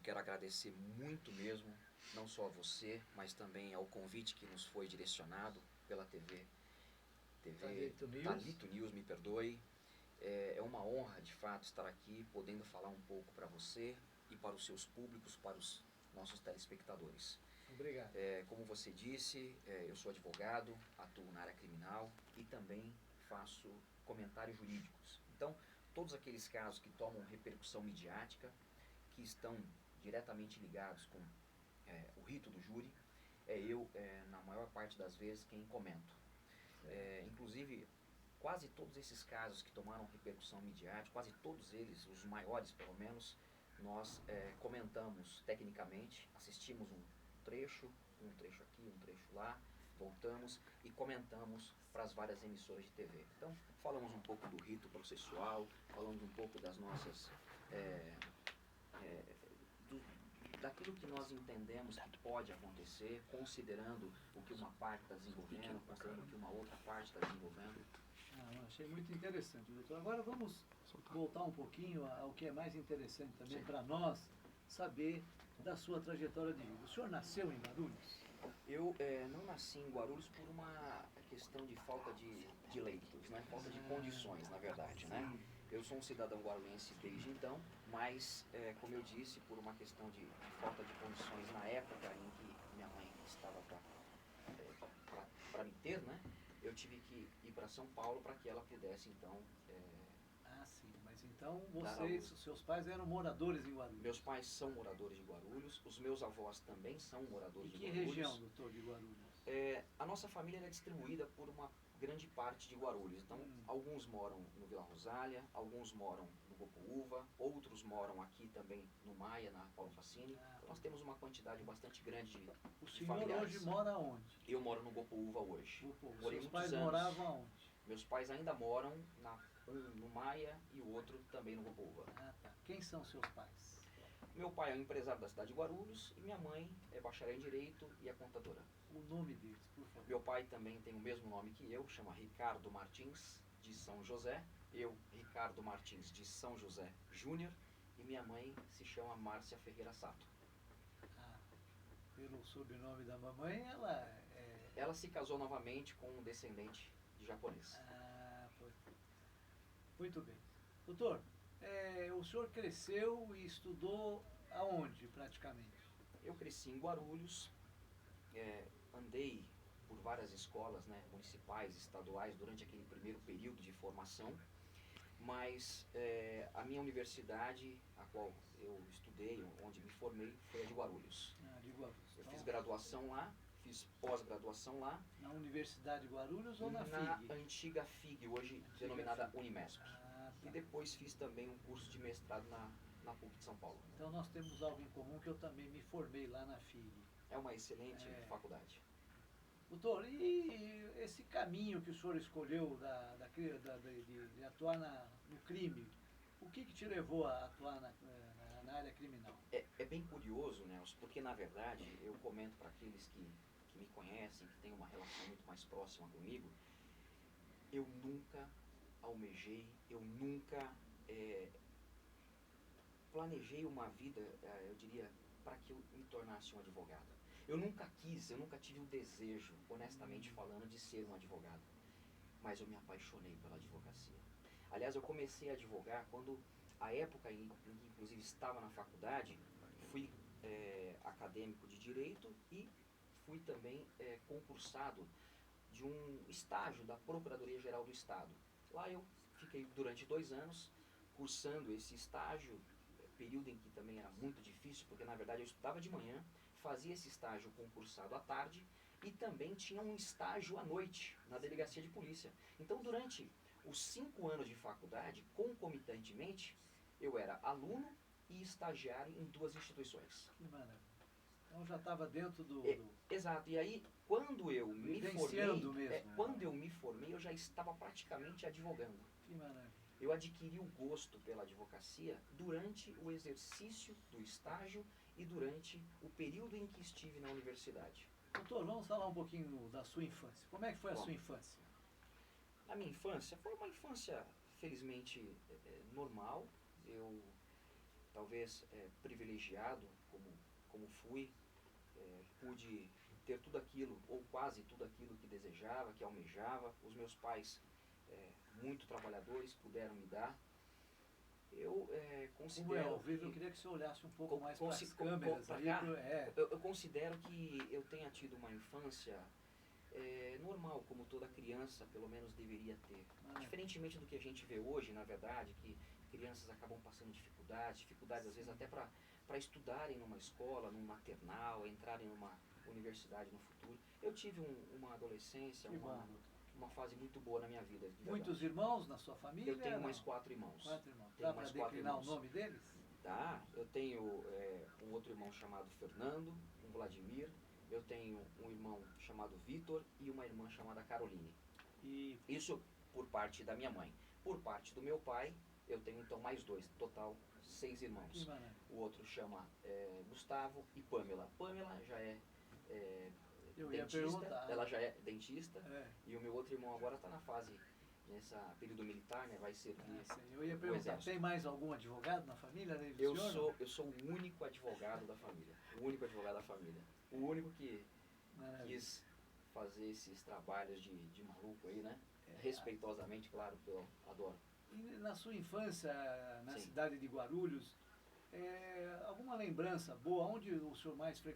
quero agradecer muito mesmo, não só a você, mas também ao convite que nos foi direcionado pela TV Talito News, me perdoe. É uma honra, de fato, estar aqui, podendo falar um pouco para você e para os seus públicos, para os nossos telespectadores. Obrigado. Como você disse, eu sou advogado, atuo na área criminal e também faço comentários jurídicos. Então, todos aqueles casos que tomam repercussão midiática, que estão diretamente ligados com o rito do júri, eu, na maior parte das vezes, quem comento. Inclusive, quase todos esses casos que tomaram repercussão midiática, quase todos eles, os maiores pelo menos, nós comentamos tecnicamente, assistimos um trecho aqui, um trecho lá, voltamos e comentamos para as várias emissoras de TV. Então, falamos um pouco do rito processual, falamos um pouco das nossas... daquilo que nós entendemos que pode acontecer, considerando o que uma parte está desenvolvendo, considerando o que uma outra parte está desenvolvendo. Achei muito interessante, doutor. Agora vamos voltar um pouquinho ao que é mais interessante também para nós saber da sua trajetória de vida. O senhor nasceu em Guarulhos? Eu não nasci em Guarulhos por uma questão de falta de leitos, né? Falta de condições, na verdade, né? Eu sou um cidadão guarulhense desde então, mas, como eu disse, por uma questão de falta de condições na época em que minha mãe estava para me ter, né? Eu tive que ir para São Paulo para que ela pudesse, então... sim, mas então os seus pais eram moradores em Guarulhos? Meus pais são moradores de Guarulhos, os meus avós também são moradores de Guarulhos. E que região, doutor, de Guarulhos? A nossa família é distribuída por uma grande parte de Guarulhos. Então, alguns moram no Vila Rosália, alguns moram no Gopoúva, outros moram aqui também no Maia, na Paulo Facini. Então, nós temos uma quantidade bastante grande de familiares. O senhor hoje mora onde? Eu moro no Gopoúva hoje. Seus pais moravam aonde? Meus pais ainda moram no Maia e o outro também no Gopoúva. Tá. Quem são seus pais? Meu pai é um empresário da cidade de Guarulhos e minha mãe é bacharel em Direito e é contadora. O nome deles, por favor. Meu pai também tem o mesmo nome que eu, chama Ricardo Martins, de São José. Eu, Ricardo Martins, de São José Júnior. E minha mãe se chama Márcia Ferreira Sato. Pelo sobrenome da mamãe, Ela se casou novamente com um descendente de japonês. Foi. Muito bem. Doutor, o senhor cresceu e estudou aonde, praticamente? Eu cresci em Guarulhos, andei por várias escolas, né, municipais, estaduais, durante aquele primeiro período de formação, mas a minha universidade, a qual eu estudei, onde me formei, foi a de Guarulhos. De Guarulhos. Eu fiz graduação lá, fiz pós-graduação lá. Na Universidade de Guarulhos ou na FIG? Na antiga FIG, hoje denominada Unimesp. E depois fiz também um curso de mestrado na PUC de São Paulo. Então nós temos algo em comum, que eu também me formei lá na FIG. É uma excelente faculdade. Doutor, e esse caminho que o senhor escolheu de atuar no crime, o que te levou a atuar na área criminal? É bem curioso, Nelson, porque na verdade eu comento para aqueles que me conhecem, que têm uma relação muito mais próxima comigo, eu nunca almejei, eu nunca planejei uma vida, eu diria, para que eu me tornasse um advogado. Eu nunca tive o desejo, honestamente falando, de ser um advogado. Mas eu me apaixonei pela advocacia. Aliás, eu comecei a advogar quando, a época em que inclusive estava na faculdade, fui acadêmico de Direito e fui também concursado de um estágio da Procuradoria-Geral do Estado. Lá eu fiquei durante 2 anos cursando esse estágio, período em que também era muito difícil, porque na verdade eu estudava de manhã, fazia esse estágio concursado à tarde e também tinha um estágio à noite na delegacia de polícia. Então durante os 5 anos de faculdade, concomitantemente, eu era aluno e estagiário em 2 instituições. Que maravilha. Então já estava dentro do... Exato, e aí quando eu me formei, eu já estava praticamente advogando. Que maravilha. Eu adquiri o gosto pela advocacia durante o exercício do estágio e durante o período em que estive na universidade. Doutor, vamos falar um pouquinho da sua infância. Como é que foi a sua infância? A minha infância foi uma infância, felizmente, normal. Eu talvez privilegiado, como fui, pude ter tudo aquilo, ou quase tudo aquilo que desejava, que almejava. Os meus pais, muito trabalhadores, puderam me dar. Eu considero eu queria que você olhasse um pouco mais para as pra câmeras. cá, eu considero que eu tenha tido uma infância normal, como toda criança pelo menos deveria ter. Diferentemente do que a gente vê hoje, na verdade, que crianças acabam passando dificuldades às vezes até para estudarem numa escola, num maternal, entrarem numa universidade no futuro. Eu tive uma adolescência, uma fase muito boa na minha vida. Muitos irmãos na sua família? Eu tenho mais 4 irmãos. 4 irmãos. Tenho Dá para declinar o nome deles? Tá, eu tenho um outro irmão chamado Fernando, um Vladimir, eu tenho um irmão chamado Vitor e uma irmã chamada Caroline. Isso por parte da minha mãe. Por parte do meu pai, eu tenho então mais 2, total 6 irmãos. O outro chama Gustavo e Pamela. Pamela já é dentista, ela já é dentista, e o meu outro irmão agora está na fase, nesse período militar, né, vai servir. Eu ia perguntar, tem mais algum advogado na família? Eu sou o único advogado da família. O único advogado da família. O único que quis fazer esses trabalhos de maluco aí, né? Respeitosamente, claro, que eu adoro. E na sua infância, na cidade de Guarulhos, alguma lembrança boa? Onde o senhor mais frequentou?